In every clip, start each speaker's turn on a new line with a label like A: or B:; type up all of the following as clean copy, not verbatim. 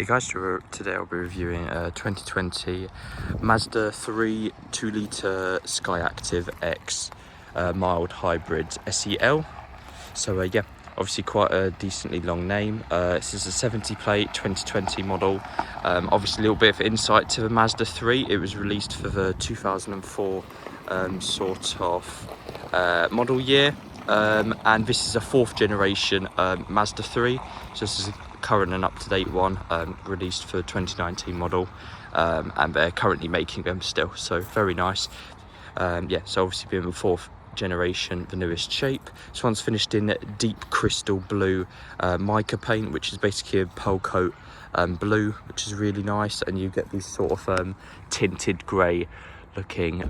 A: Hey guys, today I'll be reviewing a 2020 Mazda 3 2-litre Skyactiv-X mild hybrid SEL. So yeah, obviously quite a decently long name. This is a 70 plate 2020 model. Obviously a little bit of insight to the Mazda 3. It was released for the 2004 sort of model year. And this is a 4th generation Mazda 3. So this is a current and up-to-date one, released for 2019 model, and they're currently making them still, so very nice. Yeah, so obviously being the 4th generation, the newest shape. This one's finished in deep crystal blue mica paint, which is basically a pearl coat blue, which is really nice, and you get these sort of tinted grey looking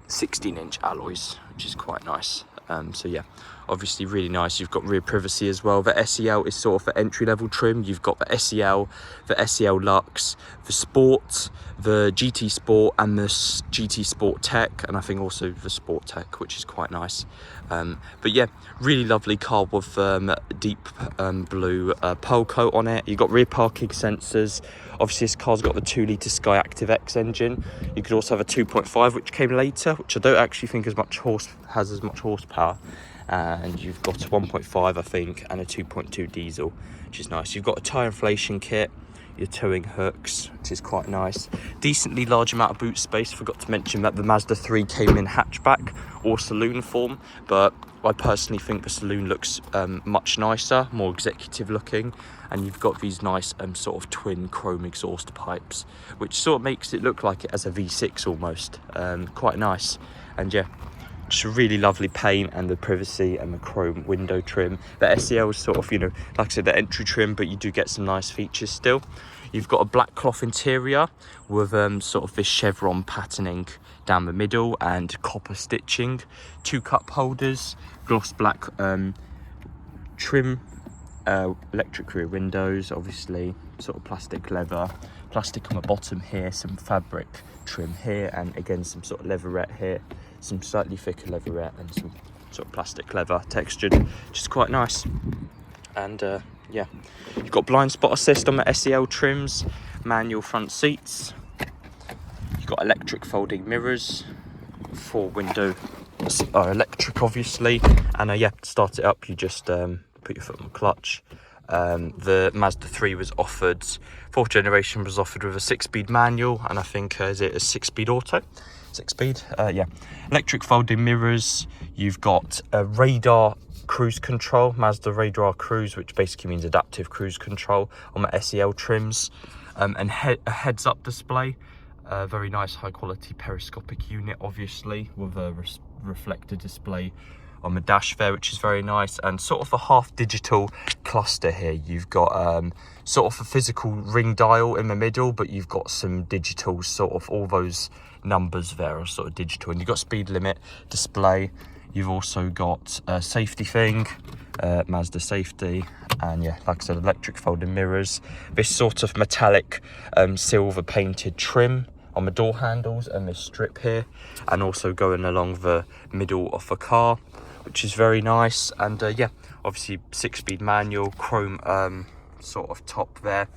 A: 16-inch alloys, which is quite nice. So yeah, obviously really nice. You've got rear privacy as well. The SEL is sort of the entry-level trim. You've got the SEL, the SEL Luxe, the Sport, the GT Sport, and the GT Sport Tech, and I think also the Sport Tech, which is quite nice. But yeah, really lovely car with deep blue pearl coat on it. You've got rear parking sensors. Obviously this car's got the 2-litre Skyactiv-X engine. You could also have a 2.5, which came later, which I don't actually think has as much horsepower. And you've got a 1.5, I think, and a 2.2 diesel, which is nice. You've got a tyre inflation kit, your towing hooks, which is quite nice. Decently large amount of boot space. Forgot to mention that the Mazda 3 came in hatchback or saloon form, but I personally think the saloon looks much nicer, more executive looking, and you've got these nice sort of twin chrome exhaust pipes, which sort of makes it look like it has a V6 almost. Quite nice. And yeah, just a really lovely paint, and the privacy and the chrome window trim. The SEL is sort of, you know, like I said, the entry trim, but you do get some nice features still. You've got a black cloth interior with sort of this chevron patterning down the middle and copper stitching. 2 cup holders, gloss black trim, electric rear windows, obviously sort of plastic leather, plastic on the bottom here, some fabric trim here, and again some sort of leatherette here, some slightly thicker leatherette, and some sort of plastic leather textured, which is quite nice. And yeah, you've got blind spot assist on the SEL trims, manual front seats, you've got electric folding mirrors, 4 window electric obviously, and yeah, start it up, you just put your foot on the clutch. The Mazda 3 was offered, 4th generation was offered with a 6-speed manual, and I think is it a 6-speed auto? 6-speed, yeah. Electric folding mirrors. You've got a radar cruise control, Mazda radar cruise, which basically means adaptive cruise control on the SEL trims, and a heads-up display. Very nice, high-quality periscopic unit, obviously, with a reflector display on the dash there, which is very nice, and sort of a half digital cluster here. You've got sort of a physical ring dial in the middle, but you've got some digital, sort of all those numbers there are sort of digital, and you've got speed limit display. You've also got a safety thing, Mazda safety, and yeah, like I said, electric folding mirrors, this sort of metallic silver painted trim on the door handles, and this strip here, and also going along the middle of the car, which is very nice. And yeah, obviously 6-speed manual, chrome sort of top there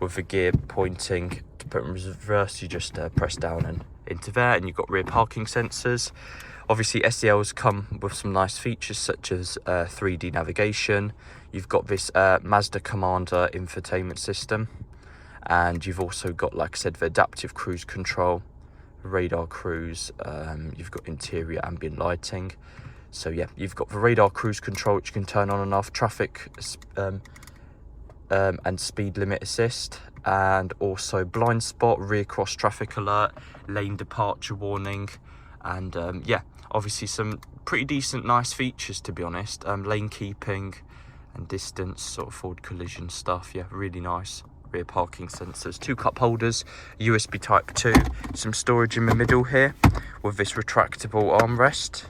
A: with the gear pointing. To put in reverse, you just press down and into there, and you've got rear parking sensors. Obviously SELs come with some nice features such as 3D navigation. You've got this Mazda Commander infotainment system, and you've also got, like I said, the adaptive cruise control, radar cruise. You've got interior ambient lighting. So yeah, you've got the radar cruise control, which you can turn on and off, traffic and speed limit assist, and also blind spot, rear cross traffic alert, lane departure warning, and yeah, obviously some pretty decent nice features, to be honest. Lane keeping and distance, sort of forward collision stuff. Yeah, really nice. Rear parking sensors, 2 cup holders, USB type 2, some storage in the middle here with this retractable armrest,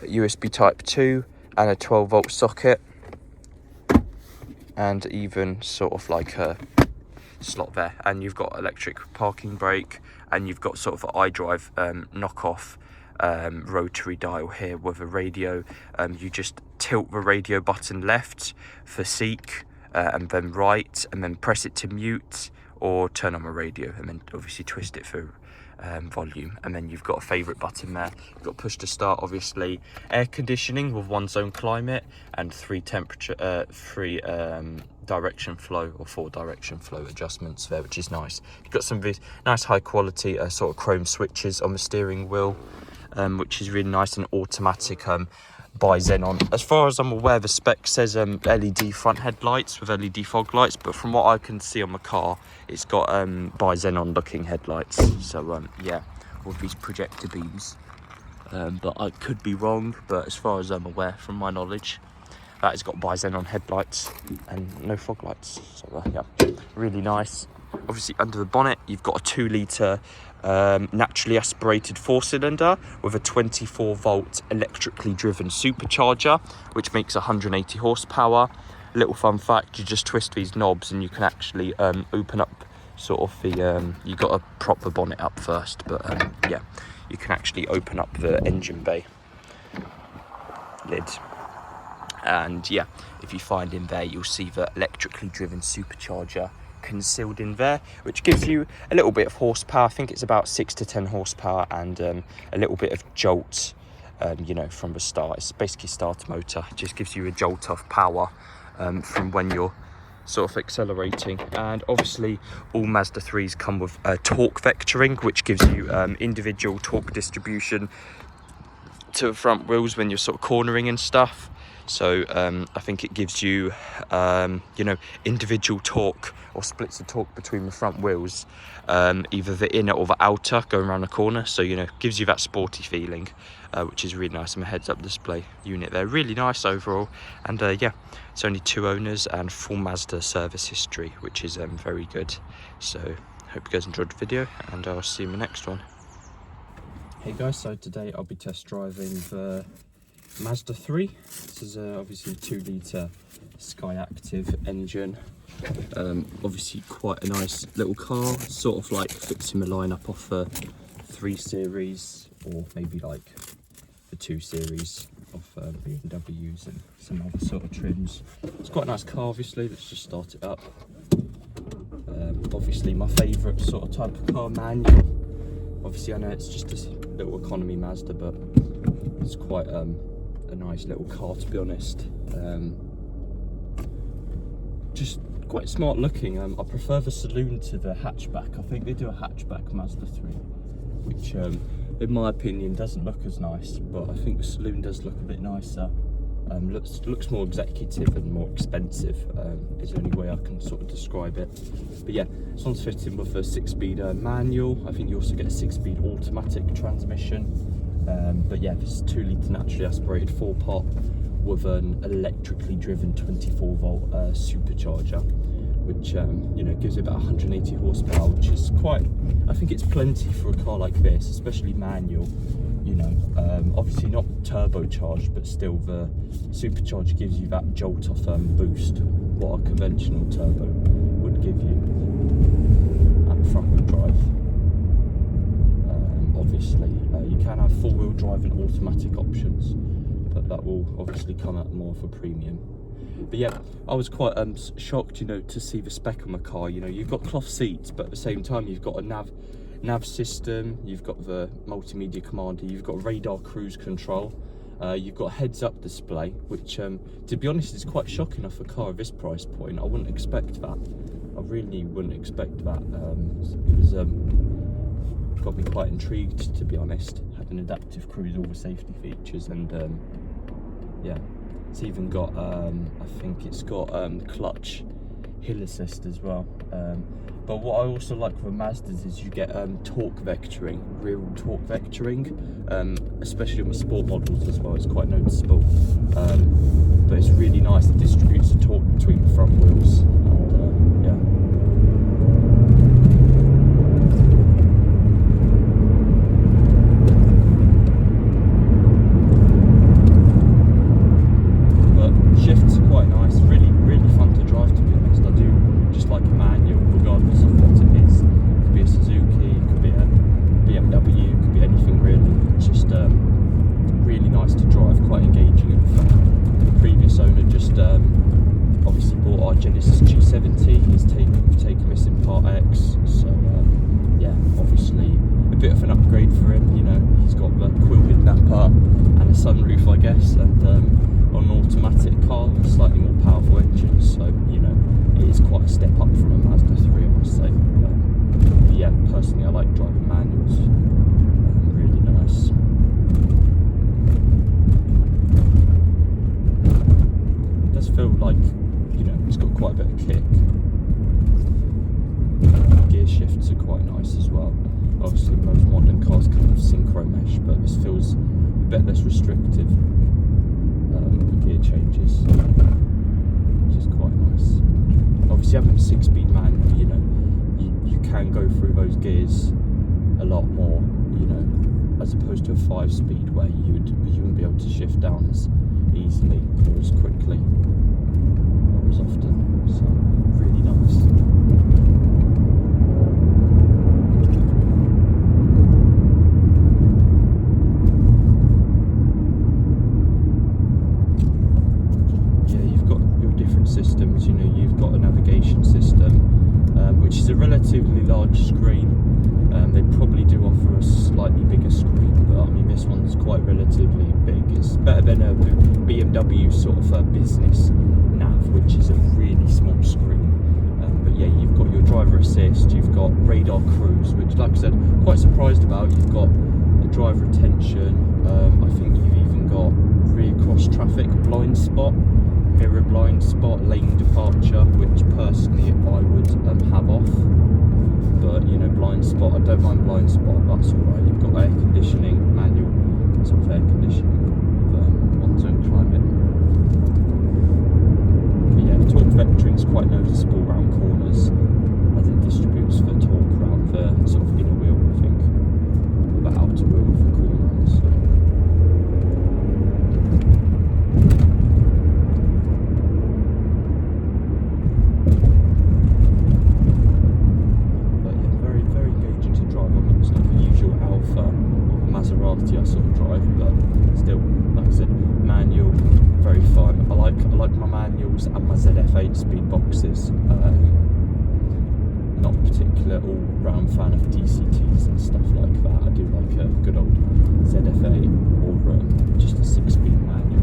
A: USB type 2, and a 12-volt socket, and even sort of like a slot there. And you've got electric parking brake, and you've got sort of an iDrive knockoff rotary dial here with a radio. You just tilt the radio button left for seek, and then right, and then press it to mute or turn on the radio, and then obviously twist it for volume. And then you've got a favourite button there. You've got push to start, obviously air conditioning with 1 zone climate and 3 direction flow or 4 direction flow adjustments there, which is nice. You've got some nice high quality sort of chrome switches on the steering wheel, which is really nice, and automatic by Xenon. As far as I'm aware, the spec says LED front headlights with LED fog lights, but from what I can see on the car, it's got by Xenon looking headlights. So yeah, with these projector beams, but I could be wrong, but as far as I'm aware, from my knowledge, that has got by Xenon headlights and no fog lights. So yeah, really nice. Obviously under the bonnet, you've got a 2 litre naturally aspirated 4-cylinder with a 24-volt electrically driven supercharger, which makes 180 horsepower. Little fun fact, you just twist these knobs and you can actually open up sort of the you got to prop the bonnet up first, but yeah, you can actually open up the engine bay lid. And yeah, if you find in there, you'll see the electrically driven supercharger concealed in there, which gives you a little bit of horsepower. I think it's about 6 to 10 horsepower, and a little bit of jolt, you know, from the start. It's basically starter motor. It just gives you a jolt of power from when you're sort of accelerating. And obviously all Mazda 3s come with torque vectoring, which gives you individual torque distribution to the front wheels when you're sort of cornering and stuff. So I think it gives you, you know, individual torque or splits of torque between the front wheels, either the inner or the outer going around the corner. So, you know, gives you that sporty feeling, which is really nice. And the heads-up display unit there, really nice overall. And yeah, it's only 2 owners and full Mazda service history, which is very good. So hope you guys enjoyed the video, and I'll see you in the next one. Hey guys, so today I'll be test driving the Mazda 3. This is obviously a 2 litre Skyactiv engine. Obviously quite a nice little car, sort of like fits in the lineup off the 3 Series, or maybe like the 2 Series of BMWs and some other sort of trims. It's quite a nice car, obviously. Let's just start it up. Obviously my favourite sort of type of car, manual. Obviously I know it's just a little economy Mazda, but it's quite a nice little car, to be honest. Just quite smart looking. I prefer the Saloon to the hatchback. I think they do a hatchback Mazda 3, which in my opinion doesn't look as nice, but I think the Saloon does look a bit nicer. Looks more executive and more expensive, is the only way I can sort of describe it. But yeah, this one's fitting with a 6-speed manual. I think you also get a 6-speed automatic transmission. But yeah, this is 2 litre naturally aspirated 4-pot with an electrically driven 24-volt supercharger, which you know, gives it about 180 horsepower, which is quite, I think it's plenty for a car like this, especially manual. You know, obviously not turbocharged, but still the supercharger gives you that jolt off boost what a conventional turbo would give you. And front wheel drive, obviously you can have 4-wheel drive and automatic options, but that will obviously come at more of a premium. But yeah, I was quite shocked, you know, to see the spec on the car. You know, you've got cloth seats, but at the same time you've got a nav system, you've got the multimedia commander, you've got radar cruise control, you've got a heads-up display, which to be honest is quite shocking off a car of this price point. I wouldn't expect that. I really wouldn't expect that. It was got me quite intrigued, to be honest. Had an adaptive cruise, all the safety features, and yeah, it's even got I think it's got clutch hill assist as well. But what I also like with Mazdas is you get torque vectoring, real torque vectoring, especially on the sport models as well. It's quite noticeable, but it's really nice. It distributes the torque between the front wheels, and yeah. Just feel like, you know, it's got quite a bit of kick. Gear shifts are quite nice as well. Obviously most modern cars come with synchro mesh, but this feels a bit less restrictive with gear changes, which is quite nice. Obviously having a 6-speed manual, you know, you can go through those gears a lot more, you know, as opposed to a 5-speed where you wouldn't be able to shift down as easily or as quickly or as often. So really nice. Systems, you know, you've got a navigation system, which is a relatively large screen. They probably do offer a slightly bigger screen, but I mean this one's quite relatively big. It's better than a BMW sort of a business nav, which is a really small screen. But yeah, you've got your driver assist, you've got radar cruise, which, like I said, quite surprised about. You've got a driver attention. I think you've even got rear cross traffic blind spot, mirror blind spot, lane departure, which personally I would have off. But you know, blind spot, I don't mind blind spot, that's alright. You've got air conditioning, manual sort of air conditioning with on-zone climate. But yeah, torque vectoring is quite noticeable around corners as it distributes the torque around the sort of inner wheel, I think, or the outer wheel of the corner. So. Maserati I sort of drive, but still, like I said, manual, very fun. I like my manuals and my ZF8 speed boxes. Not a particular all-round fan of DCTs and stuff like that. I do like a good old ZF8 or just a 6-speed manual.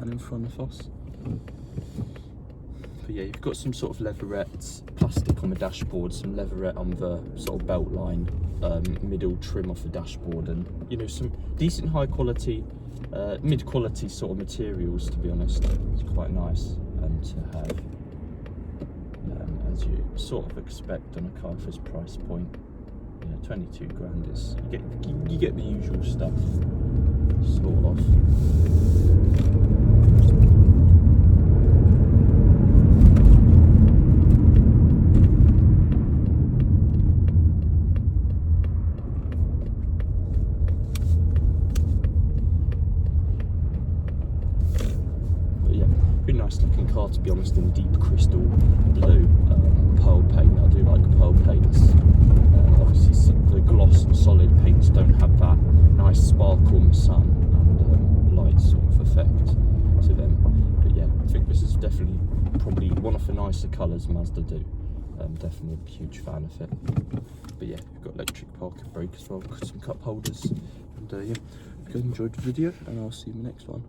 A: In front of us. But yeah, you've got some sort of leatherettes, plastic on the dashboard, some leatherette on the sort of belt line, middle trim off the dashboard, and you know, some decent high quality, mid quality sort of materials, to be honest. It's quite nice to have, as you sort of expect on a car for this price point. Yeah, 22 grand is, you get the usual stuff, sort of. Nice looking car, to be honest, in deep crystal blue, pearl paint. I do like pearl paints. Obviously the gloss and solid paints don't have that nice sparkle in the sun and light sort of effect to them. But yeah, I think this is definitely probably one of the nicer colours Mazda do. Definitely a huge fan of it. But yeah, you've got electric parking brake as well, some cup holders. And yeah, hope you enjoyed the video, and I'll see you in the next one.